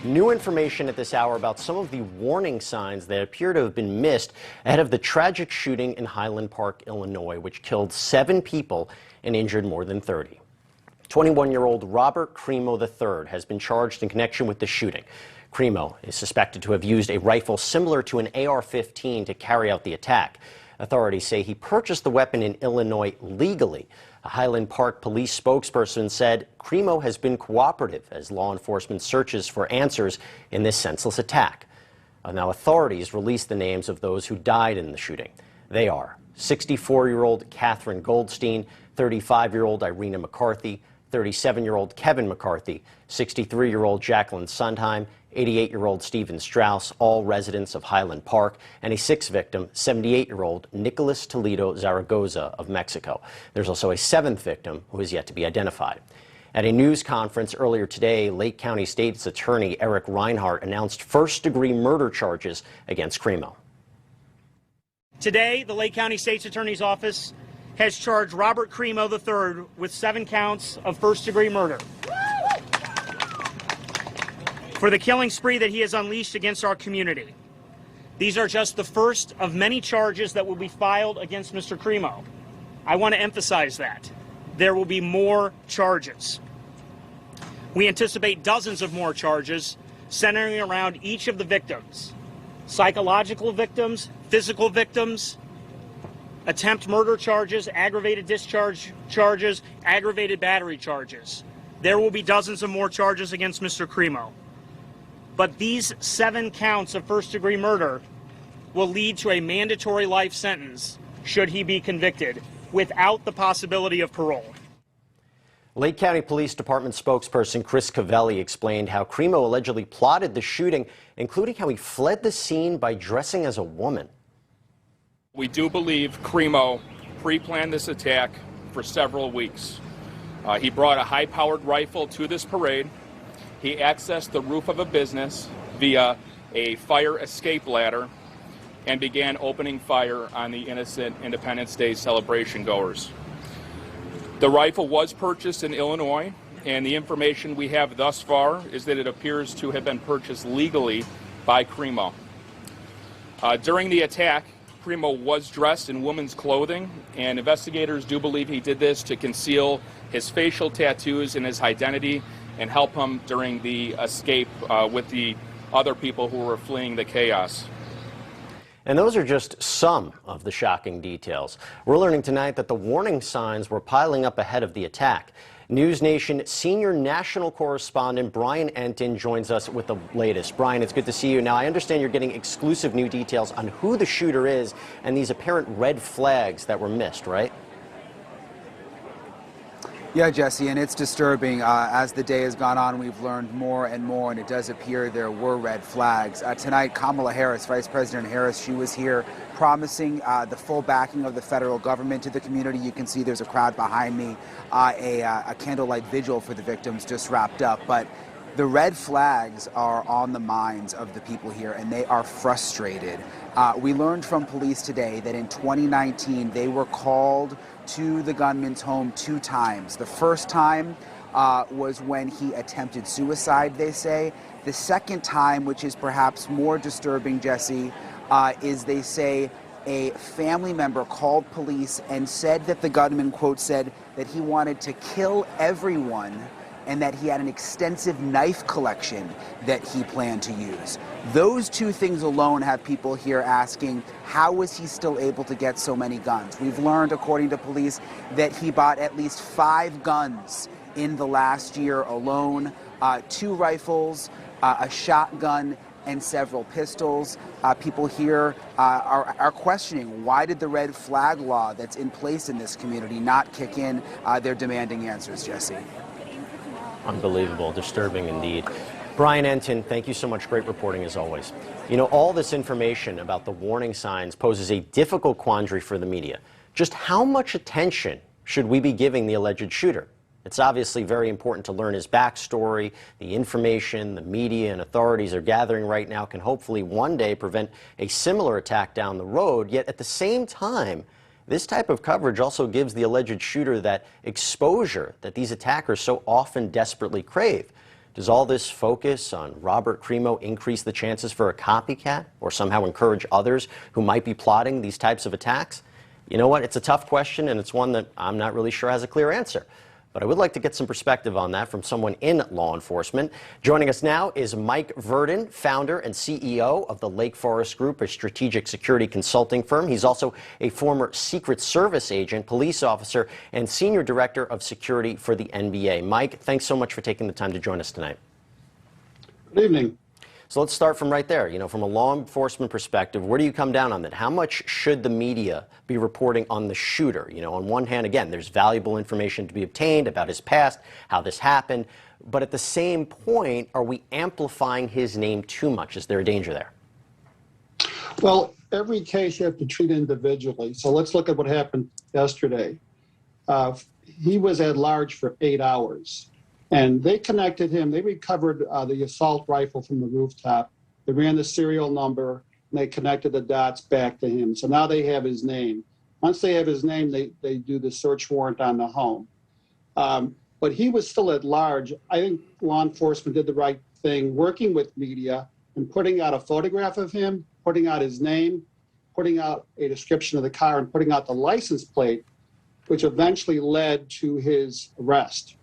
New information at this hour about some of the warning signs that appear to have been missed ahead of the tragic shooting in Highland Park, Illinois, which killed 7 people and injured more than 30. 21-year-old Robert Crimo III has been charged in connection with the shooting. Crimo is suspected to have used a rifle similar to an AR-15 to carry out the attack. Authorities say he purchased the weapon in Illinois legally. A Highland Park police spokesperson said Crimo has been cooperative as law enforcement searches for answers in this senseless attack. Now authorities released the names of those who died in the shooting. They are 64-year-old Catherine Goldstein, 35-year-old Irina McCarthy, 37-year-old Kevin McCarthy, 63-year-old Jacqueline Sondheim, 88-year-old Stephen Strauss, all residents of Highland Park, and a 6th victim, 78-year-old Nicholas Toledo Zaragoza of Mexico. There's also a 7th victim who is yet to be identified. At a news conference earlier today, Lake County State's Attorney Eric Reinhart announced first-degree murder charges against Crimo. Today, the Lake County State's Attorney's Office has charged Robert Crimo III with 7 counts of first-degree murder for the killing spree that he has unleashed against our community. These are just the first of many charges that will be filed against Mr. Crimo. I want to emphasize that. There will be more charges. We anticipate dozens of more charges centering around each of the victims. Psychological victims, physical victims, attempt murder charges, aggravated discharge charges, aggravated battery charges. There will be dozens of more charges against Mr. Crimo. But these 7 counts of first-degree murder will lead to a mandatory life sentence should he be convicted, without the possibility of parole. Lake County Police Department spokesperson Chris Cavelli explained how Crimo allegedly plotted the shooting, including how he fled the scene by dressing as a woman. We do believe Crimo pre-planned this attack for several weeks. He brought a high-powered rifle to this parade. He accessed the roof of a business via a fire escape ladder and began opening fire on the innocent Independence Day celebration goers. The rifle was purchased in Illinois, and the information we have thus far is that it appears to have been purchased legally by Crimo. During the attack, Crimo was dressed in women's clothing, and investigators do believe he did this to conceal his facial tattoos and his identity and help him during the escape with the other people who were fleeing the chaos. And those are just some of the shocking details. We're learning tonight that the warning signs were piling up ahead of the attack. NewsNation senior national correspondent Brian Entin joins us with the latest. Brian, it's good to see you. Now, I understand you're getting exclusive new details on who the shooter is and these apparent red flags that were missed, right? Yeah, Jesse, and it's disturbing. As the day has gone on, we've learned more and more, and it does appear there were red flags. Tonight, Kamala Harris, Vice President Harris, she was here promising the full backing of the federal government to the community. You can see there's a crowd behind me, a candlelight vigil for the victims just wrapped up. But the red flags are on the minds of the people here, and they are frustrated. We learned from police today that in 2019, they were called to the gunman's home 2 times. The first time was when he attempted suicide, they say. The second time, which is perhaps more disturbing, Jesse, is they say a family member called police and said that the gunman, quote, said that he wanted to kill everyone and that he had an extensive knife collection that he planned to use. Those 2 things alone have people here asking, how was he still able to get so many guns? We've learned, according to police, that he bought at least 5 guns in the last year alone, 2 rifles, a shotgun, and several pistols. People here are questioning, why did the red flag law that's in place in this community not kick in? They're demanding answers, Jesse. Unbelievable, disturbing indeed. Brian Entin, thank you so much. Great reporting as always. You know, all this information about the warning signs poses a difficult quandary for the media. Just how much attention should we be giving the alleged shooter? It's obviously very important to learn his backstory. The information the media and authorities are gathering right now can hopefully one day prevent a similar attack down the road. Yet at the same time, this type of coverage also gives the alleged shooter that exposure that these attackers so often desperately crave. Does all this focus on Robert Crimo increase the chances for a copycat or somehow encourage others who might be plotting these types of attacks? You know what? It's a tough question, and it's one that I'm not really sure has a clear answer. But I would like to get some perspective on that from someone in law enforcement. Joining us now is Mike Verdin, founder and CEO of the Lake Forest Group, a strategic security consulting firm. He's also a former Secret Service agent, police officer, and senior director of security for the NBA. Mike, thanks so much for taking the time to join us tonight. Good evening. So let's start from right there. From a law enforcement perspective, where do you come down on that? How much should the media be reporting on the shooter? On one hand, again, there's valuable information to be obtained about his past, how this happened. But at the same point, are we amplifying his name too much? Is there a danger there? Well, every case you have to treat individually. So let's look at what happened yesterday. He was at large for 8 hours. And they connected him. They recovered the assault rifle from the rooftop. They ran the serial number, and they connected the dots back to him. So now they have his name. Once they have his name, they do the search warrant on the home. But he was still at large. I think law enforcement did the right thing, working with media and putting out a photograph of him, putting out his name, putting out a description of the car, and putting out the license plate, which eventually led to his arrest.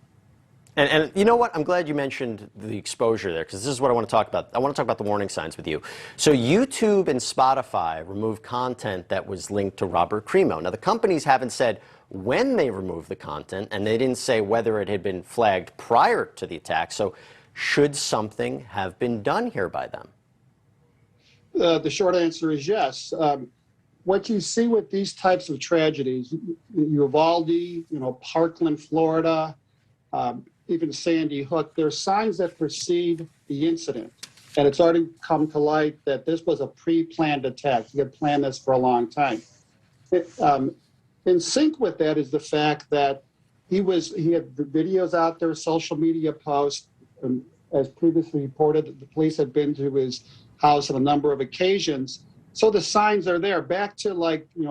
And you know what? I'm glad you mentioned the exposure there, because this is what I want to talk about. I want to talk about the warning signs with you. So YouTube and Spotify removed content that was linked to Robert Crimo. Now, the companies haven't said when they removed the content, and they didn't say whether it had been flagged prior to the attack. So should something have been done here by them? The short answer is yes. What you see with these types of tragedies, Uvalde, Parkland, Florida, even Sandy Hook, there are signs that precede the incident. And it's already come to light that this was a pre-planned attack. He had planned this for a long time. In sync with that is the fact that he had videos out there, social media posts. As previously reported, the police had been to his house on a number of occasions. So the signs are there. Back to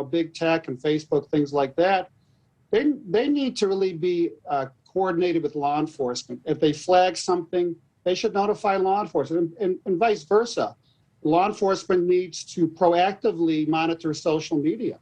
big tech and Facebook, things like that. They need to really be coordinated with law enforcement. If they flag something, they should notify law enforcement, and vice versa. Law enforcement needs to proactively monitor social media.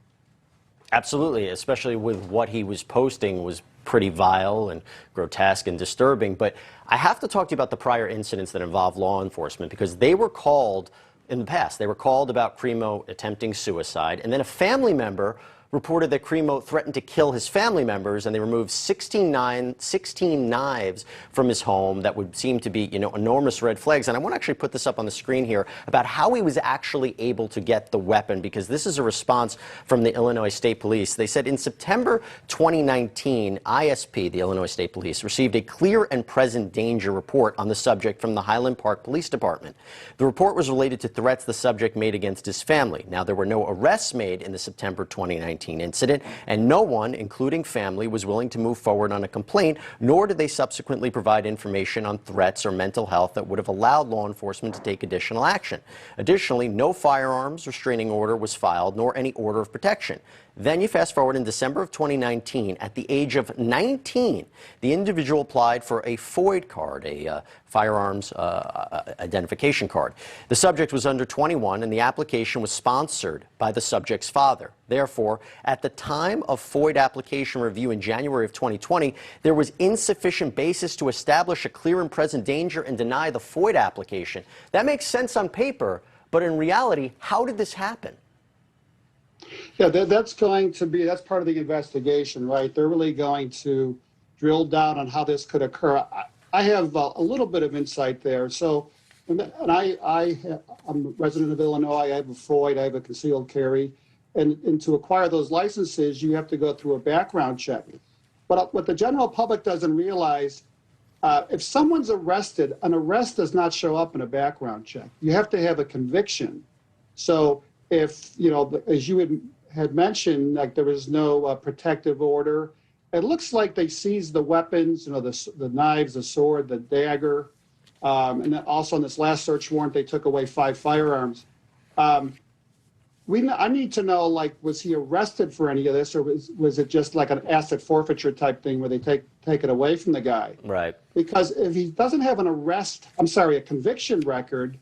Absolutely, especially with what he was posting was pretty vile and grotesque and disturbing. But I have to talk to you about the prior incidents that involve law enforcement, because they were called in the past. They were called about Crimo attempting suicide, and then a family member reported that Crimo threatened to kill his family members, and they removed 16 knives from his home that would seem to be, enormous red flags. And I want to actually put this up on the screen here about how he was actually able to get the weapon, because this is a response from the Illinois State Police. They said in September 2019, ISP, the Illinois State Police, received a clear and present danger report on the subject from the Highland Park Police Department. The report was related to threats the subject made against his family. Now, there were no arrests made in the September 2019 incident, and no one, including family, was willing to move forward on a complaint, nor did they subsequently provide information on threats or mental health that would have allowed law enforcement to take additional action. Additionally, no firearms restraining order was filed, nor any order of protection. Then you fast forward in December of 2019, at the age of 19, the individual applied for a FOID card, a firearms identification card. The subject was under 21, and the application was sponsored by the subject's father. Therefore, at the time of FOID application review in January of 2020, there was insufficient basis to establish a clear and present danger and deny the FOID application. That makes sense on paper, but in reality, how did this happen? Yeah, that's part of the investigation, right? They're really going to drill down on how this could occur. I have a little bit of insight there. So, I'm a resident of Illinois. I have a FOID, I have a concealed carry. And to acquire those licenses, you have to go through a background check. But what the general public doesn't realize, if someone's arrested, an arrest does not show up in a background check. You have to have a conviction. So if, as you had mentioned, like there was no protective order, it looks like they seized the weapons, the knives, the sword, the dagger. And then also on this last search warrant, they took away 5 firearms. I need to know, like, was he arrested for any of this, or was it just like an asset forfeiture type thing where they take it away from the guy? Right. Because if he doesn't have a conviction record,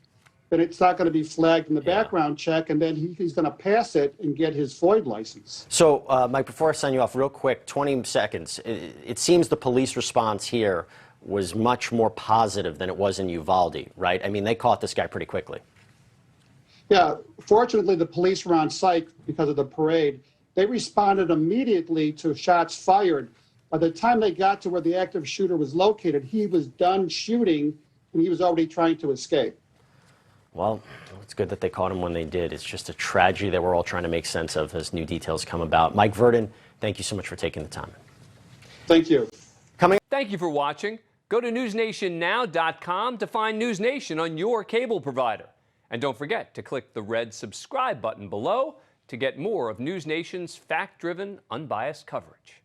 then it's not going to be flagged in the background check, and then he's going to pass it and get his FOID license. So, Mike, before I sign you off, real quick, 20 seconds. It seems the police response here was much more positive than it was in Uvalde, right? I mean, they caught this guy pretty quickly. Yeah, fortunately, the police were on site because of the parade. They responded immediately to shots fired. By the time they got to where the active shooter was located, he was done shooting, and he was already trying to escape. Well, it's good that they caught him when they did. It's just a tragedy that we're all trying to make sense of as new details come about. Mike Verdin, thank you so much for taking the time. Thank you. Thank you for watching. Go to newsnationnow.com to find NewsNation on your cable provider. And don't forget to click the red subscribe button below to get more of NewsNation's fact-driven, unbiased coverage.